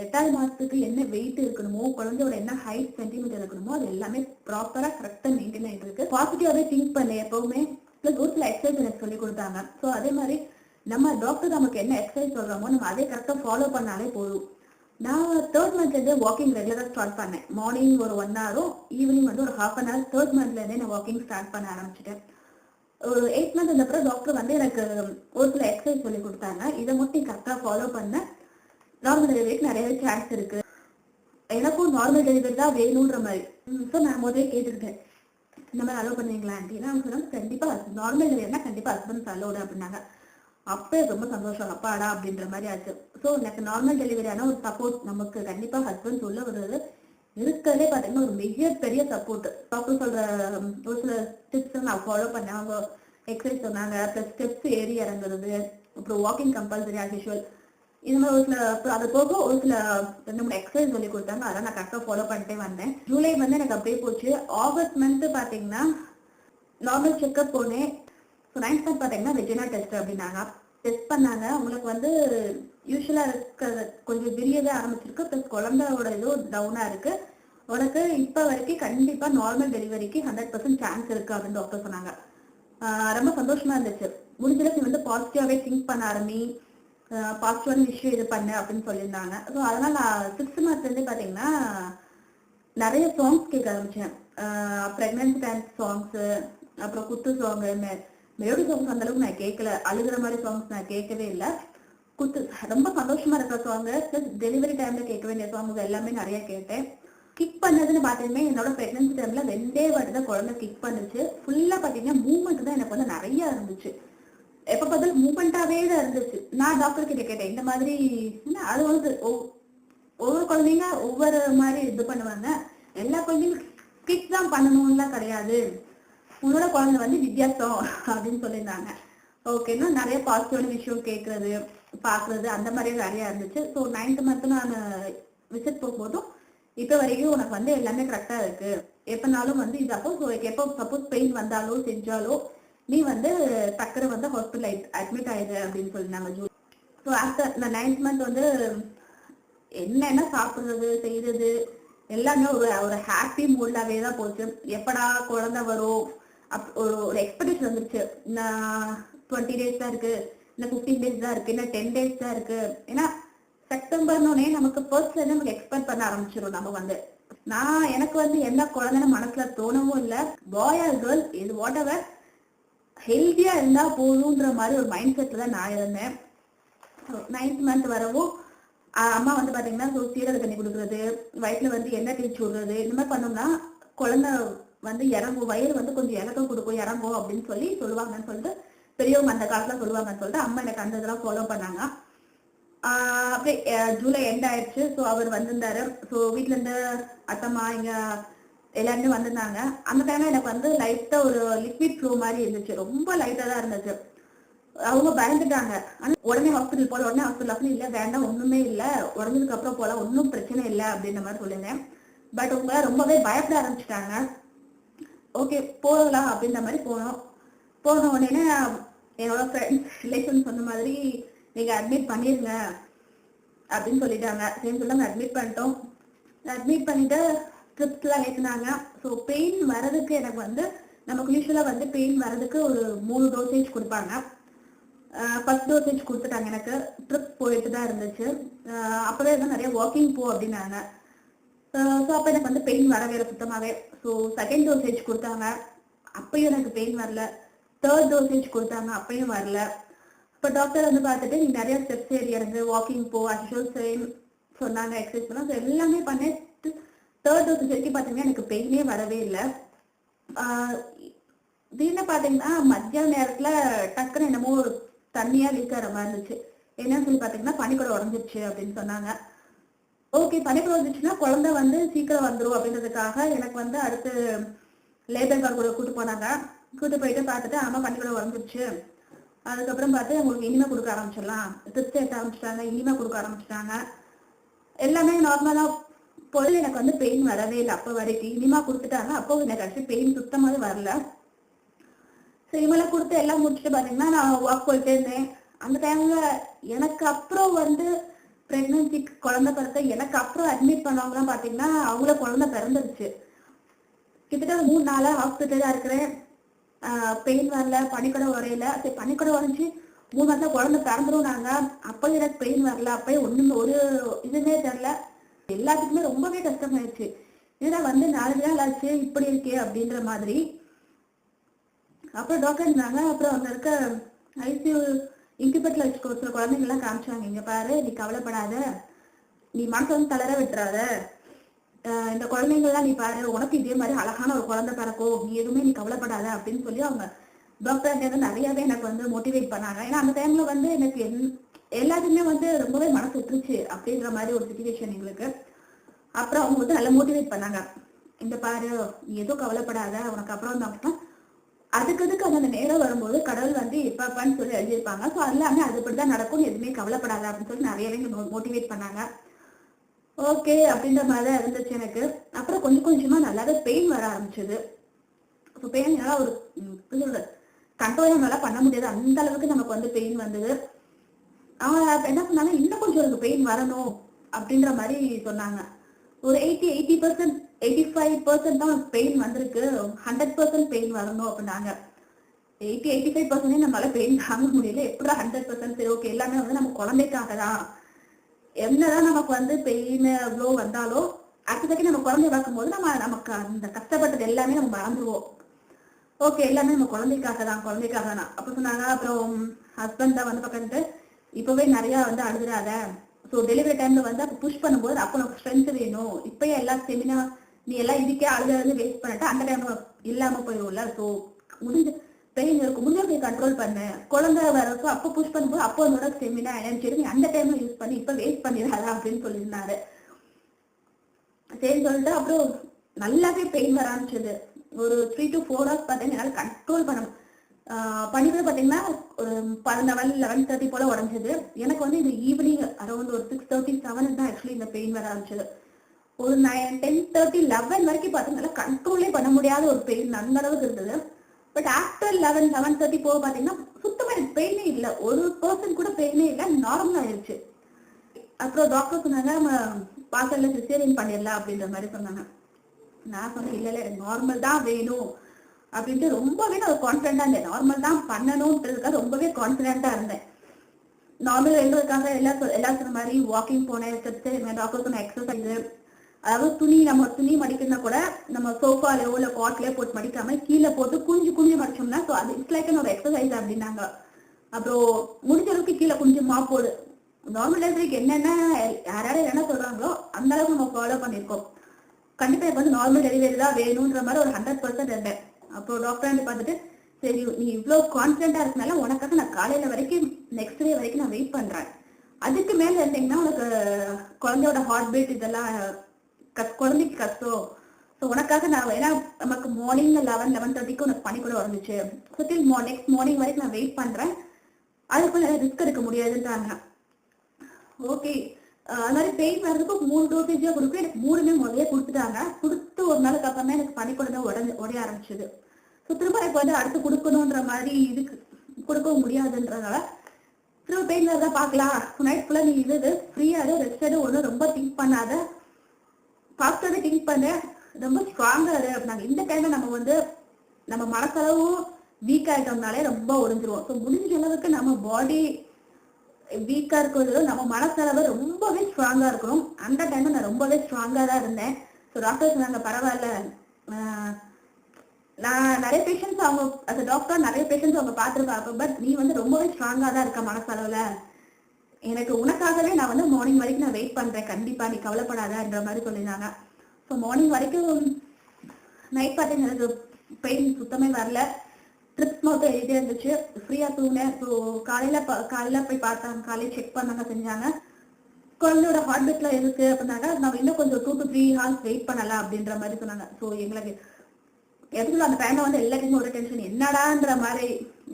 8வது மாசத்துக்கு என்ன வெயிட் இருக்கணுமோ, குழந்தையோட என்ன ஹைட் சென்டிமீட்டர் இருக்கணுமோ அது எல்லாமே ப்ராப்பரா கரெக்டா மெயின்டைன் ஆயிட்டு இருக்கு. பாசிட்டிவாவே திங்க் பண்ணு எப்பவுமே. பிளஸ் ஒரு சில எக்ஸசைஸ் எனக்கு சொல்லி கொடுத்தாங்க. ஸோ அதே மாதிரி நம்ம டாக்டர் நமக்கு என்ன எக்ஸசைஸ் சொல்றாமோ நம்ம அதே கரெக்டா ஃபாலோ பண்ணாலே போதும். நான் 3rd மந்த்ல இருந்தே வாக்கிங் ரெகுலரா ஸ்டார்ட் பண்ணேன். மார்னிங் ஒரு 1 ஹவரும் ஈவினிங் வந்து ஒரு 1/2 hour. 3rd மந்த்ல இருந்தே நான் வாக்கிங் ஸ்டார்ட் பண்ண ஆரம்பிச்சிட்டேன். ஒரு 8 மந்த் அப்புறம் டாக்டர் வந்து எனக்கு ஒரு சில எக்ஸசைஸ் சொல்லி கொடுத்தாங்க. இதை மட்டும் கரெக்டா ஃபாலோ பண்ண நார்மல் டெலிவரிக்கு நிறையவே சான்ஸ் இருக்கு. எனக்கும் நார்மல் டெலிவரி தான் வேணும்ன்ற மாதிரி. ஸோ நான் முதலே கேட்டுக்கிட்டேன், இந்த மாதிரி அலோவ் பண்ணுவீங்களா ஆண்டி? அவங்க சொன்னாங்க கண்டிப்பா நார்மல் டெலிவரினா கண்டிப்பா ஹஸ்பண்ட் அலோடு அப்படின்னாங்க. அப்பே ரொம்ப சந்தோஷம், அப்பாடா அப்படின்ற மாதிரி ஆச்சு. ஸோ எனக்கு நார்மல் டெலிவரியான ஒரு சப்போர்ட் நமக்கு கண்டிப்பா ஹஸ்பண்ட் சொல்ல வருது இருக்கிறதே பார்த்தீங்கன்னா ஒரு மிகப்பெரிய சப்போர்ட். டாக்டர் சொல்ற ஒரு சில டிப்ஸ் நான் ஃபாலோ பண்ணேன். அவங்க எக்ஸசைஸ் சொன்னாங்க, ப்ளஸ் ஸ்டெப்ஸ் ஏறி இறங்குறது, அப்புறம் வாக்கிங் கம்பல்சரி ஆஸ் யூஷுவல். இந்த மாதிரி ஒரு சில அது போக ஒரு சில 2-3 எக்ஸசைஸ் சொல்லி கொடுத்தாங்க. அதான் நான் கரெக்டாக ஃபாலோ பண்ணிட்டே வந்தேன். ஜூலை வந்து எனக்கு அப்படியே போச்சு. ஆகஸ்ட் மந்த் பார்த்தீங்கன்னா நார்மல் செக்அப் போனேன். ஸோ 9th மந்த் பார்த்தீங்கன்னா வெஜினா டெஸ்ட் அப்படின்னாங்க. டெஸ்ட் பண்ணாங்க. உங்களுக்கு வந்து யூஸ்வலா இருக்கிறது கொஞ்சம் விரியவே ஆரம்பிச்சிருக்கு, ப்ளஸ் குழந்தையோட இதுவும் டவுனா இருக்கு. உனக்கு இப்ப வரைக்கும் கண்டிப்பா நார்மல் டெலிவரிக்கு 100% சான்ஸ் இருக்கு அப்படின்னு டாக்டர் சொன்னாங்க. ரொம்ப சந்தோஷமா இருந்துச்சு. முடிஞ்சளவுக்கு வந்து பாசிட்டிவாவே திங்க் பண்ண ஆரம்பி, பாசிட்டிவான விஷயம் இது பண்ணு அப்படின்னு சொல்லியிருந்தாங்க. ஸோ அதனால நான் 6th மந்த்ல இருந்து பாத்தீங்கன்னா நிறைய சாங்ஸ் கேட்க ஆரம்பிச்சேன். பிரெக்னன்சி டைம் சாங்ஸ், அப்புறம் குத்து சாங், மெலோடி சாங்ஸ் அந்த அளவுக்கு நான் கேட்கல. அழுகிற மாதிரி சாங்ஸ் நான் கேட்கவே இல்லை. குத்து ரொம்ப சந்தோஷமா இருக்கிற சாங், பிளஸ் டெலிவரி டைம்ல கேட்க வேண்டிய சாங்ஸ் எல்லாமே நிறைய கேட்டேன். கிக் பண்ணதுன்னு பாத்தீங்கன்னா என்னோட பிரெக்னன்சி டைம்ல 2 வாட்டி தான் குழந்தை கிக் பண்ணுச்சு. ஃபுல்லா பாத்தீங்கன்னா மூவ்மெண்ட் தான் எனக்கு வந்து நிறைய இருந்துச்சு. எப்ப பார்த்தாலும் மூவ்மெண்டாவே தான் இருந்துச்சு. நான் டாக்டர் கிட்ட கேட்டேன், இந்த மாதிரி அது வந்து ஒவ்வொரு குழந்தைங்க ஒவ்வொரு மாதிரி இது பண்ணுவாங்க, எல்லா குழந்தைங்களும் கிக் தான் பண்ணணும்லாம் கிடையாது, உன்னோட குழந்தை வந்து வித்தியாசம் அப்படின்னு சொல்லியிருந்தாங்க. ஓகேன்னா நிறைய பாசிட்டிவான விஷயம் கேட்கறது பாக்குறது அந்த மாதிரி நிறைய இருந்துச்சு. ஸோ 9th மந்த் நான் விசிட் போகும்போதும் இப்ப வரைக்கும் உனக்கு வந்து எல்லாமே கரெக்டா இருக்கு, எப்பனாலும் வந்து இதாகும். ஸோ எப்போ சப்போஸ் பெயின் வந்தாலோ செஞ்சாலோ நீ வந்து டக்குனு வந்து ஹாஸ்பிட்டல் அட்மிட் ஆயிடு அப்படின்னு சொல்லிருந்தாங்க. ஸோ ஆஃப்டர் நான் 9th மந்த் வந்து என்னென்ன சாப்பிடுறது செய்யறது எல்லாமே ஒரு ஹாப்பி மூடாவே தான் போச்சு. எப்படா குழந்தை வரும் ஒரு எக்ஸ்பெக்டேஷன் வந்துருச்சு. நான் 20 days தான் இருக்கு, இன்னும் 15 days தான் இருக்கு, இன்னும் 10 days தான் இருக்கு. ஏன்னா செப்டம்பர்னே நமக்கு ஃபர்ஸ்ட்ல இருந்து நமக்கு எக்ஸ்பெக்ட் பண்ண ஆரம்பிச்சிடும். நம்ம வந்து எனக்கு வந்து என்ன குழந்தைன்னு மனசுல தோணவும் இல்லை. பாய் ஆர் கேர்ள் இது வாட் எவர் ஹெல்த்தியா இருந்தா போதும்ன்ற மாதிரி ஒரு மைண்ட் செட்ல தான் நான் இருந்தேன். 9th மந்த் வரவும் அம்மா வந்து பாத்தீங்கன்னா சீரக தண்ணி கொடுக்குறது, வயிற்றுல வந்து எண்ணெய் தேய்ச்சி விடுறது, இந்த மாதிரி பண்ணோம்னா குழந்தை வந்து இறங்கும், வயிறு வந்து கொஞ்சம் இறக்கம் கொடுக்கும், இறங்கும் அப்படின்னு சொல்லுவாங்கன்னு சொல்லிட்டு பெரியவங்க அந்த காலத்துல சொல்லுவாங்கன்னு சொல்லிட்டு அம்மா எனக்கு அந்த இதெல்லாம் ஃபாலோ பண்ணாங்க. அப்படியே ஜூலை எண்ட் ஆயிடுச்சு. ஸோ அவர் வந்திருந்தாரு. ஸோ வீட்டுல இருந்து அத்தம்மா இங்க எல்லாருமே வந்திருந்தாங்க. அந்த டைம்ல எனக்கு வந்து லைட்டா ஒரு லிக்விட் ஃப்ளோ மாதிரி இருந்துச்சு, ரொம்ப லைட்டா தான் இருந்துச்சு. அவங்க பயந்துட்டாங்க. ஆனா உடனே ஹாஸ்பிட்டல் போல, உடனே ஹாஸ்பிட்டல் இல்ல வேண்டாம் ஒண்ணுமே இல்ல, உடஞ்சதுக்கு அப்புறம் போல ஒன்னும் பிரச்சனை இல்லை அப்படின்ற மாதிரி சொல்லியிருந்தேன். பட் உங்க ரொம்பவே பயப்பட ஆரம்பிச்சுட்டாங்க. ஓகே போகலாம் அப்படின்ற மாதிரி போன உடனே என்னோட ஃப்ரெண்ட்ஸ் ரிலேஷன் சொன்ன மாதிரி நீங்க அட்மிட் பண்ணிருங்க அப்படின்னு சொல்லிட்டாங்க. சரி சொல்லுங்க அட்மிட் பண்ணிட்டோம். அட்மிட் பண்ணிட்டு ட்ரிப்ஸ் எல்லாம் ஏற்றினாங்க. ஸோ பெயின் வர்றதுக்கு எனக்கு வந்து நமக்கு யூஸ்வலா வந்து பெயின் வர்றதுக்கு ஒரு 3 டோசேஜ் கொடுப்பாங்க. ஃபர்ஸ்ட் டோசேஜ் கொடுத்துட்டாங்க. எனக்கு ட்ரிப் போயிட்டு தான் இருந்துச்சு. அப்பவே வந்து நிறைய வாக்கிங் போ அப்படின்னாங்க. ஸோ அப்போ எனக்கு வந்து பெயின் வரவே இல்லை சுத்தமாவே. ஸோ செகண்ட் டோசேஜ் கொடுத்தாங்க, அப்பயும் எனக்கு பெயின் வரல. 3rd டோசேஜ் கொடுத்தாங்க, அப்பயும் வரல. இப்போ டாக்டர் வந்து பார்த்துட்டு நீ நிறைய ஸ்டெப்ஸ் ஏறி இறங்கு, வாக்கிங் போ, அஷுவல் சேம் சொன்னாங்க, எக்ஸசைஸ் பண்ணா. ஸோ எல்லாமே பண்ணிட்டு 3rd டோசேஜ் வரைக்கும் பார்த்தீங்கன்னா எனக்கு பெயினே வரவே இல்லை. திடீர்னு பார்த்தீங்கன்னா மத்தியான நேரத்துல டக்குன்னு என்னமோ தண்ணியா லீக் ஆகிற மாதிரி இருந்துச்சு. என்னன்னு சொல்லி பார்த்தீங்கன்னா பனிக்கூட உடஞ்சிருச்சு அப்படின்னு சொன்னாங்க. ஓகே பனிக்கூட வந்துச்சுன்னா குழந்தை வந்து சீக்கிரம் வந்துடும் அப்படின்றதுக்காக எனக்கு வந்து அடுத்து லேபர் கார் கூட கூட்டு போனாங்க. கூட்டு போயிட்டு பார்த்துட்டு ஆமா பனிக்கூட உடஞ்சிருச்சு, அதுக்கப்புறம் பார்த்து உங்களுக்கு இனிமே கொடுக்க ஆரம்பிச்சிடலாம், ட்ரிப்ஸ் ஏற்ற ஆரம்பிச்சிட்டாங்க, இனிமே கொடுக்க ஆரம்பிச்சிட்டாங்க. எல்லாமே நார்மலா பொருள் எனக்கு வந்து பெயின் வரவே இல்லை அப்போ வரைக்கும். இனிமா கொடுத்துட்டாங்க, அப்போ எனக்கு ஆக்சுவலி பெயின் சுத்தமாவே வரல. ஸோ இனிமேலாம் கொடுத்து எல்லாம் முடிச்சுட்டு பாத்தீங்கன்னா நான் வாக் போயிட்டே இருந்தேன். அந்த டைம்ல எனக்கு அப்புறம் வந்து பிரெக்னன்சிக்கு குழந்தை பிறக்க எனக்கு அப்புறம் அட்மிட் பண்ணவங்கலாம் பாத்தீங்கன்னா அவங்கள குழந்தை பிறந்துருச்சு. கிட்டத்தட்ட 3 நாளா ஹாஸ்பிட்டல் தான் இருக்கிறேன். பெயின் வரல, பனிக்கூட உரையில. சரி பனிக்கூட உரைஞ்சி 3 மாசம் குழந்தை பிறந்துரும் நாங்க. அப்பயும் எனக்கு பெயின் வரல, அப்பயும் ஒண்ணுமே ஒரு இதுவுமே தெரியல. எல்லாத்துக்குமே ரொம்பவே கஷ்டமாயிடுச்சு. இதெல்லாம் வந்து 4 நாள் ஆச்சு இப்படி இருக்கே அப்படின்ற மாதிரி. அப்புறம் டாக்டர் இருந்தாங்க. அப்புறம் அங்க இருக்க ஐசியூ இன்குபேட்டர்ல வச்சுக்க சில குழந்தைங்க எல்லாம் காமிச்சாங்க. இங்க பாரு, நீ கவலைப்படாத, நீ மனசு வந்து தளர விட்டுறாத, இந்த குழந்தைங்கள்லாம் நீ பாரு, உனக்கு இதே மாதிரி அழகான ஒரு குழந்தை பிறக்கும், நீ எதுவுமே நீ கவலைப்படாத அப்படின்னு சொல்லி அவங்க டாக்டர் நிறையவே எனக்கு வந்து மோட்டிவேட் பண்ணாங்க. ஏன்னா அந்த டைம்ல வந்து எனக்கு எல்லாத்துக்குமே வந்து ரொம்பவே மனசு விட்டுருச்சு அப்படின்ற மாதிரி ஒரு சிச்சுவேஷன் எங்களுக்கு. அப்புறம் அவங்க வந்து நல்லா மோட்டிவேட் பண்ணாங்க. இந்த பாரு, நீ எதுவும் கவலைப்படாத, உனக்கு அப்புறம் தான் அதுக்கு அந்த நேரம் வரும்போது கடவுள் வந்து இப்பான்னு சொல்லி எழுதியிருப்பாங்க. ஸோ எல்லாமே அதுபடிதான் நடக்கும், எதுவுமே கவலைப்படாத அப்படின்னு சொல்லி நிறையவே மோட்டிவேட் பண்ணாங்க. ஓகே அப்படின்ற மாதிரிதான் இருந்துச்சு எனக்கு. அப்புறம் கொஞ்சம் கொஞ்சமா நல்லாவே பெயின் வர ஆரம்பிச்சது. இப்போ பெயின் என்னால ஒரு கண்ட்ரோல் நல்லா பண்ண முடியாது, அந்த அளவுக்கு நமக்கு வந்து பெயின் வந்தது. அவங்க என்ன சொன்னாங்க, இன்னும் கொஞ்சம் எனக்கு பெயின் வரணும் அப்படின்ற மாதிரி சொன்னாங்க. ஒரு 80% 85% தான் பெயின் வந்திருக்கு, 100% பெயின் வரணும் அப்படின்னாங்க. 85% நம்மளால பெயின் தாங்க முடியல, எப்படா 100%? சரி ஓகே, எல்லாமே வந்து நம்ம குழந்தைக்காக தான். என்னதான் நமக்கு வந்து பெயின் அவ்வளோ வந்தாலும் அடுத்ததுக்கு நம்ம குழந்தை பார்க்கும் போது நமக்கு அந்த கஷ்டப்பட்டது எல்லாமே நம்ம மறந்துடுவோம். ஓகே, எல்லாமே நம்ம குழந்தைக்காக தான் அப்ப சொன்னாங்க. அப்புறம் ஹஸ்பண்ட் தான் வந்து பக்கத்து இப்பவே நிறைய வந்து அழுதுறாத, ஸோ டெலிவரி டைம்ல வந்து அப்போ புஷ் பண்ணும்போது அப்போ நமக்கு ஸ்ட்ரென்த் வேணும். இப்பயே எல்லா செமினா நீ எல்லாம் இதுக்கே அழுது வேஸ்ட் பண்ணிட்டு அந்த டைம் இல்லாம போயிடும்ல. ஸோ முடிஞ்ச பெயின் இருக்கும், முடிஞ்ச கண்ட்ரோல் பண்ணு, குழந்தை வரக்கும் அப்போ புஷ் பண்ணும்போது அப்போ அதோட செமினா எனர்ஜி நீ அந்த டைம்ல யூஸ் பண்ணி இப்ப வேஸ்ட் பண்ணிடாத அப்படின்னு சொல்லியிருந்தாரு. சரின்னு சொல்லிட்டு அப்புறம் நல்லாவே பெயின் வர ஆரம்பிச்சது. ஒரு 3 to 4 hours பார்த்தீங்கன்னா என்னால கண்ட்ரோல் பண்ணிட்டு பாத்தீங்கன்னா ஒரு 11-11:30 போல உடஞ்சது. எனக்கு வந்து இந்த ஈவினிங் அரௌண்ட் ஒரு 6:30-7 தான் ஆக்சுவலி இந்த பெயின் வர ஆரம்பிச்சது. ஒரு 10:30-11 வரைக்கும் பாத்தீங்கன்னா கண்ட்ரோலே பண்ண முடியாத ஒரு பெயின் அந்த அளவுக்கு இருந்தது. பட் ஆஃப்டர் 11-11:30 போக பாத்தீங்கன்னா சுத்தமா எனக்கு பெயினே இல்லை, ஒரு பர்சன்ட் கூட பெயினே இல்லை, நார்மல் ஆயிடுச்சு. அப்புறம் டாக்டர் சொன்னாங்க, நம்ம வாசல்ல சிசேரியன் பண்ணிடலாம் அப்படின்ற மாதிரி சொன்னாங்க. நான் சொன்னேன், இல்ல இல்ல எனக்கு நார்மல் தான் வேணும் அப்படின்ட்டு ரொம்பவே நான் கான்பிடண்டா இருந்தேன். நார்மல் தான் பண்ணணும்ன்றதுக்காக ரொம்பவே கான்பிடண்டா இருந்தேன். நார்மல் எழுதுறதுக்காக எல்லாம் சொன்ன மாதிரி வாக்கிங் போனேன், டாக்டர் சொன்ன எக்ஸசைஸ், அதாவது நம்ம துணி மடிக்கணும்னா கூட நம்ம சோஃபாலயோ இல்ல காட்லயோ போட்டு மடிக்காம கீழே போட்டு குஞ்சு மடிச்சோம்னா அது இட்ஸ் லைக் ஒரு எக்ஸசைஸ் அப்படின்னாங்க. அப்புறம் முடிஞ்ச அளவுக்கு கீழே குஞ்சு போடு, நார்மல் டெலிவரிக்கு என்னென்ன யாராவது என்ன சொல்றாங்களோ அந்த அளவுக்கு நம்ம ஃபாலோ பண்ணிருக்கோம். கண்டிப்பா இப்ப வந்து நார்மல் டெலிவரி தான் வேணும்ன்ற மாதிரி ஒரு 100% இருந்தேன். அப்போ டாக்டர் வந்து பார்த்துட்டு, சரி நீ இவ்வளவு கான்பிடண்டா இருக்கனால உனக்காக நான் காலையில வரைக்கும் நெக்ஸ்ட் டே வரைக்கும் நான் வெயிட் பண்றேன். அதுக்கு மேல இருந்தீங்கன்னா உனக்கு குழந்தையோட ஹார்ட் பீட் இதெல்லாம் குழந்தைக்கு கஷ்டம். ஸோ உனக்காக நான் ஏன்னா நமக்கு மார்னிங் 11-11:30 உனக்கு பனி கூட வந்துச்சு. ஸோ டில் நெக்ஸ்ட் மார்னிங் வரைக்கும் நான் வெயிட் பண்றேன், அதுக்கு ரிஸ்க் எடுக்க முடியாதுன்றாங்க. ஓகே, அது மாதிரி பெயின் வர்றதுக்கு 3 டோசேஜா கொடுக்கும். எனக்கு 3மே முதலே கொடுத்துட்டாங்க. கொடுத்து ஒரு நாளுக்கு அப்புறம் தான் எனக்கு பனிக்குழந்தை உடைய ஆரம்பிச்சது. ஸோ திரும்ப எனக்கு வந்து அடுத்து கொடுக்கணுன்ற மாதிரி இதுக்கு கொடுக்கவும் முடியாதுன்றதுனால திரும்ப பெயின் வரதா பாக்கலாம், நைட் ஃபுல்லா நீ இது ஃப்ரீயா ரெஸ்ட் எடு, ஒன்றும் ரொம்ப திங்க் பண்ணாத, பாஸ்டரை திங்க் பண்ண, ரொம்ப ஸ்ட்ராங்கா இரு அப்படின்னாங்க. இந்த டைம்ல நம்ம வந்து நம்ம மனசளவும் வீக் ஆயிட்டோம்னாலே ரொம்ப ஒடிஞ்சிருவோம். ஸோ முடிஞ்ச அளவுக்கு நம்ம பாடி வீக்கா இருக்கிறது நம்ம மனசளவு ரொம்பவே ஸ்ட்ராங்கா இருக்கணும். அந்த டைம்ல நான் ரொம்பவே ஸ்ட்ராங்கா தான் இருந்தேன். ஸோ டாக்டர் சொன்னாங்க, பரவாயில்ல, நான் நிறைய பேஷண்ட்ஸ் அவங்க அந்த டாக்டர் நிறைய பேஷண்ட்ஸ் அவங்க பார்த்துருக்காங்க, பட் நீ வந்து ரொம்பவே ஸ்ட்ராங்கா தான் இருக்க மனசளவுல, எனக்கு உனக்காகவே நான் வந்து மார்னிங் வரைக்கும் நான் வெயிட் பண்றேன், கண்டிப்பா நீ கவலைப்படாதன்ற மாதிரி சொல்லியிருந்தாங்க. ஸோ மார்னிங் வரைக்கும் நைட் பார்த்தீங்கன்னா எனக்கு பெயின் சுத்தமே வரல, ட்ரிப்ஸ் மட்டும் எழுதியே இருந்துச்சு, ஃப்ரீயா தூங்கினேன். ஸோ காலையில போய் பார்த்தாங்க, காலையில செக் பண்ணாங்க, செஞ்சாங்க. குழந்தையோட ஹார்ட் பீட்ல இருக்கு அப்படின்னாங்க. நம்ம இன்னும் கொஞ்சம் 2 to 3 hours வெயிட் பண்ணலாம் அப்படின்ற மாதிரி சொன்னாங்க. ஸோ எங்களுக்கு எதுக்குள்ள அந்த டைம்ல வந்து எல்லாருக்குமே ஒரு டென்ஷன், என்னடான்ற மாதிரி,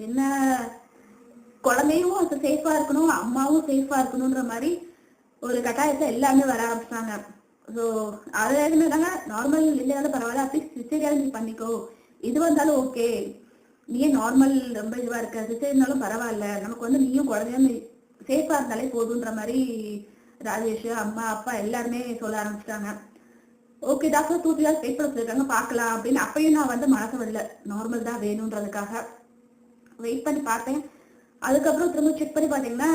என்ன குழந்தையும் அது சேஃபா இருக்கணும், அம்மாவும் சேஃபா இருக்கணும்ன்ற மாதிரி ஒரு கட்டாயத்துல எல்லாமே வர ஆரம்பிச்சிட்டாங்க. ஸோ அது என்னதாங்க, நார்மல் இல்லையாலும் பரவாயில்ல, அட்லீஸ்ட் சிசேரியாவது நீ பண்ணிக்கோ, இது வந்தாலும் ஓகே, நீயே நார்மல் ரொம்ப இதுவா இருக்க, சிசேரியனாலும் பரவாயில்ல, நமக்கு வந்து நீயும் குழந்தையும் சேஃபா இருந்தாலே போதுன்ற மாதிரி ராஜேஷ், அம்மா, அப்பா எல்லாருமே சொல்ல ஆரம்பிச்சிட்டாங்க. ஓகே டாக்டர் 2 3 ஹார்ஸ் வெயிட் பண்ண சொல்லிருக்காங்க, பார்க்கலாம் அப்படின்னு. அப்பயும் நான் வந்து மனசு வரல, நார்மல் தான் வேணும்ன்றதுக்காக வெயிட் பண்ணி பார்த்தேன். அதுக்கப்புறம் திரும்ப செக் பண்ணி பார்த்தீங்கன்னா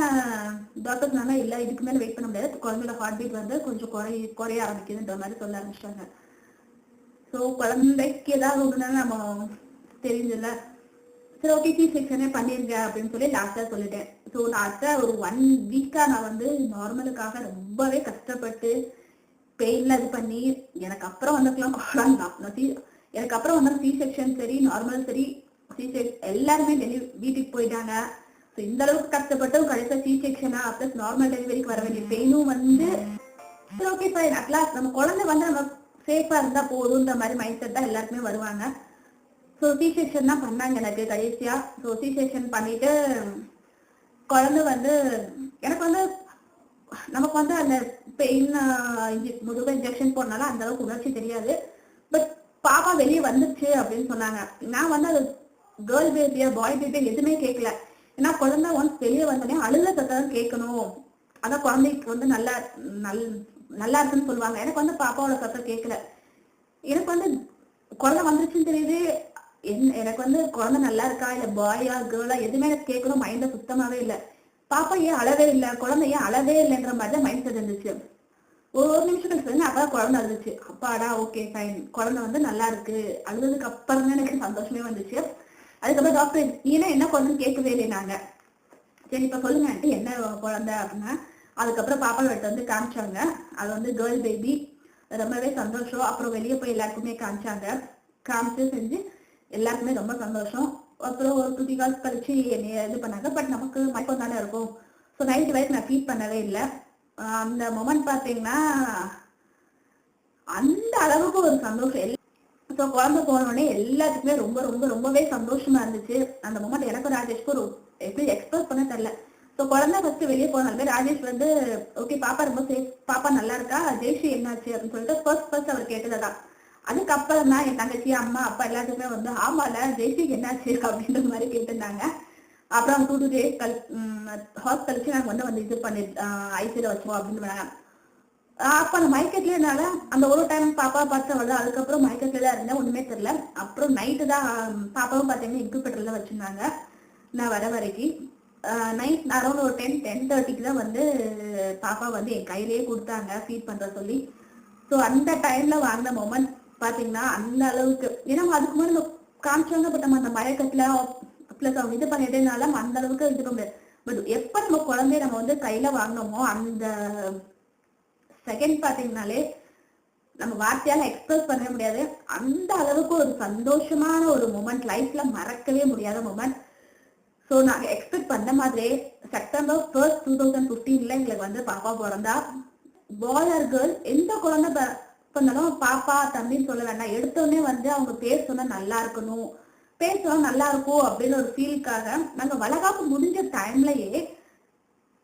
டாக்டர் சொன்னாங்க, இல்லை இதுக்கு மேலே வெயிட் பண்ண முடியாது, குழந்தையோட ஹார்ட் பீட் வந்து கொஞ்சம் குறைய ஆரம்பிக்குதுன்ற மாதிரி சொல்ல ஆரம்பிச்சிட்டாங்க. ஸோ குழந்தைக்கு ஏதாவது ஒன்றுனா நம்ம தெரியுதுல்ல, சரி ஓகே சி செக்ஷனே பண்ணிருங்க அப்படின்னு சொல்லி லாஸ்டா சொல்லிட்டேன். ஸோ லாஸ்டா ஒரு 1 வீக்கா நான் வந்து நார்மலுக்காக ரொம்பவே கஷ்டப்பட்டு பெயின்ல இது பண்ணி, எனக்கு அப்புறம் வந்ததுலாம் குழந்தை தான். எனக்கு அப்புறம் வந்த சி செக்ஷன் சரி, நார்மல் சரி, எல்லாருமே வீட்டுக்கு போயிட்டாங்க. ஸோ இந்த அளவுக்கு கஷ்டப்பட்டு கடைசியா சி செக்ஷனா பிளஸ் நார்மல் டெலிவரிக்கு வர வேண்டிய பெயினும் வந்து சரி ஓகே ஃபைன், அட்லாஸ்ட் நம்ம குழந்தை வந்து நம்ம சேஃபா இருந்தா போதுன்ற மாதிரி மைண்ட் செட் தான் எல்லாருக்குமே வருவாங்க. ஸோ சி செக்ஷன் தான் பண்ணாங்க எனக்கு கடைசியா. ஸோ சி செக்ஷன் பண்ணிட்டு குழந்தை வந்து எனக்கு வந்து நமக்கு வந்து அந்த பெயின் முதுகு இன்ஜெக்ஷன் போடனால அந்த அளவுக்கு உணர்ச்சி தெரியாது. பட் பாப்பா வெளியே வந்துச்சு அப்படின்னு சொன்னாங்க. நான் வந்து அது கேர்ள் பேபியா பாய் பேபியா எதுவுமே கேட்கல. ஏன்னா குழந்தை ஒன்ஸ் வெளியே வந்தோடனே அழுத சத்தம் கேட்கணும், அதான் குழந்தைக்கு வந்து நல்லா நல்லா இருக்குன்னு சொல்லுவாங்க. எனக்கு வந்து பாப்பாவோட சத்தம் கேட்கல. எனக்கு வந்து குழந்தை வந்துருச்சுன்னு தெரியுது, எனக்கு வந்து குழந்தை நல்லா இருக்கா இல்ல பாயா கேர்ளா எதுவுமே எனக்கு கேட்கணும் மைண்ட்ல சுத்தமாவே இல்லை. பாப்பா ஏன் அழவே இல்லை, குழந்தை ஏன் அழவே இல்லைன்ற மாதிரி தான் மைண்ட் செட் இருந்துச்சு. ஒரு நிமிஷம் கழிச்சு அப்பதான் குழந்தை இருந்துச்சு. அப்பாடா ஓகே ஃபைன், குழந்தை வந்து நல்லா இருக்கு. அழுதுக்கு அப்புறம் தான் எனக்கு சந்தோஷமே வந்துச்சு. அதுக்கப்புறம் டாக்டர் ஏன்னா என்ன குழந்தைன்னு கேட்கவே இல்லை நாங்க. சரி இப்ப சொல்லுங்க என்ன குழந்தை அப்படின்னா, அதுக்கப்புறம் பாப்பா வீட்டு வந்து காமிச்சாங்க. அது வந்து கேர்ள் பேபி, ரொம்பவே சந்தோஷம். அப்புறம் வெளியே போய் எல்லாருக்குமே காமிச்சாங்க. காமிச்சு செஞ்சு எல்லாருக்குமே ரொம்ப சந்தோஷம். அப்புறம் ஒரு 2 3 ஹார்ஸ் கழிச்சு என்னைய இது பண்ணாங்க. பட் நமக்கு மயக்கம் தானே இருக்கும். ஸோ நைட் வரைக்கும் நான் ஃபீல் பண்ணவே இல்லை. அந்த மொமெண்ட் பார்த்தீங்கன்னா அந்த அளவுக்கு ஒரு சந்தோஷம். ஸோ குழந்தை போனோடனே எல்லாத்துக்குமே ரொம்ப ரொம்ப ரொம்பவே சந்தோஷமா இருந்துச்சு. அந்த மொமெண்ட் எனக்கு ராஜேஷ்க்கு ஒரு எப்படி எக்ஸ்பிரஸ் பண்ண தெரியல. ஸோ குழந்தை ஃபர்ஸ்ட் வெளியே போனாலுமே ராஜேஷ் வந்து ஓகே பாப்பா ரொம்ப சேஃப், பாப்பா நல்லா இருக்கா, ஜெய்ஸ்ரீ என்னாச்சு அப்படின்னு சொல்லிட்டு ஃபர்ஸ்ட் அவர் கேட்டதான். அதுக்கப்புறம் தான் என் தங்கச்சி, அம்மா, அப்பா எல்லாத்துக்குமே வந்து ஆமால ஜெய்ஸ்ரீக்கு என்னாச்சு அப்படின்ற மாதிரி கேட்டிருந்தாங்க. அப்புறம் 2 2 days ஹாஸ் கழிச்சு நாங்க வந்து இது பண்ணி ஐசியில வச்சோம் அப்படின்னு. அப்ப அந்த மயக்கத்துல என்னால அந்த ஒரு டைம் பாப்பா பார்த்து வருது. அதுக்கப்புறம் மயக்கத்துல தான் இருந்தேன், ஒண்ணுமே தெரியல. அப்புறம் நைட்டு தான் பாப்பாவும் பாத்தீங்கன்னா இன்குபேட்டர்ல வச்சிருந்தாங்க நான் வர வரைக்கும். நைட் அரௌண்ட் ஒரு 10 10:30க்கு தான் வந்து பாப்பா வந்து என் கையிலேயே கொடுத்தாங்க ஃபீட் பண்ற சொல்லி. ஸோ அந்த டைம்ல வாங்கின மொமெண்ட் பாத்தீங்கன்னா அந்த அளவுக்கு, ஏன்னா அதுக்கு முன்னாடி காமிச்சாங்க. பட் நம்ம அந்த மயக்கத்துல பிளஸ் அவங்க இது பண்ணிட்டேனால அந்த அளவுக்கு இது பண்ண முடியாது. பட் எப்ப நம்ம குழந்தைய நம்ம வந்து கையில வாங்கினோமோ அந்த செகண்ட் பாத்தீங்கன்னாலே நம்ம வார்த்தையால எக்ஸ்பிரஸ் பண்ண முடியாது. அந்த அளவுக்கு ஒரு சந்தோஷமான ஒரு மொமெண்ட், லைஃப்ல மறக்கவே முடியாத மொமெண்ட். ஸோ நாங்க எக்ஸ்பெக்ட் பண்ண மாதிரியே September 1st 2015 எங்களுக்கு வந்து பாப்பா பிறந்தா. பாய் ஆர் கேர்ள் எந்த குழந்தை பண்ணாலும் பாப்பா தம்பின்னு சொல்ல வேண்டாம், எடுத்தோடனே வந்து அவங்க பேர் சொன்னா நல்லா இருக்கணும், பேர் சொன்னா நல்லா இருக்கும் அப்படின்னு ஒரு ஃபீலுக்காக நாங்க வளகாப்பு முடிஞ்ச டைம்லயே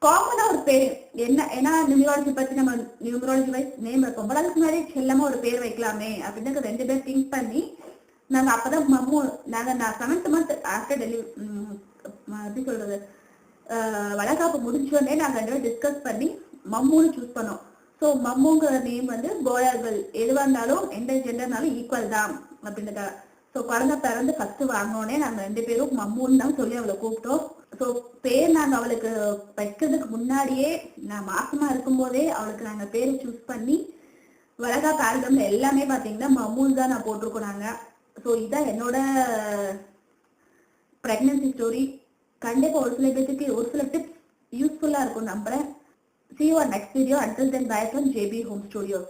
காமனா ஒரு பேர் என்ன, ஏன்னா நியூமராலஜி பத்தி நம்ம நியூமராலஜி வைஸ் நேம் வைப்போம், அதுக்கு முன்னாடி செல்லமா ஒரு பேர் வைக்கலாமே அப்படின்னு 2 பேர் திங்க் பண்ணி நாங்க அப்பதான் நான் 7th month ஆஃப்டர் டெலிவரி எப்படி சொல்றது வளகாப்பு முடிச்சோடனே நாங்க 2 பேரும் டிஸ்கஸ் பண்ணி மம்முன்னு சூஸ் பண்ணோம். ஸோ மம்முங்கிற நேம் வந்து போயர்கள் எதுவாக இருந்தாலும் எந்த ஜெண்டர்னாலும் ஈக்குவல் தான் அப்படின்றத. ஸோ குழந்தை பிறந்து ஃபர்ஸ்ட் வாங்கினோடனே நாங்க 2 பேரும் மம்முன்னு தான் சொல்லி அவளை கூப்பிட்டோம். ஸோ பேர் நாங்க அவளுக்கு வைக்கிறதுக்கு முன்னாடியே நான் மாசமா இருக்கும் போதே அவளுக்கு நாங்க பேரை சூஸ் பண்ணி வளகாப்பு ஆல்பம்ல எல்லாமே பாத்தீங்கன்னா மம்முன்னு தான் நான் போட்டிருக்கோம் நாங்க. ஸோ இதான் என்னோட பிரெக்னன்சி ஸ்டோரி. கண்டிப்பா ஒரு சில பேருக்கு ஒரு சில டிப்ஸ் யூஸ்ஃபுல்லா இருக்கும் நம்புறேன். See you on next video. Until then, bye from JB Home Studios.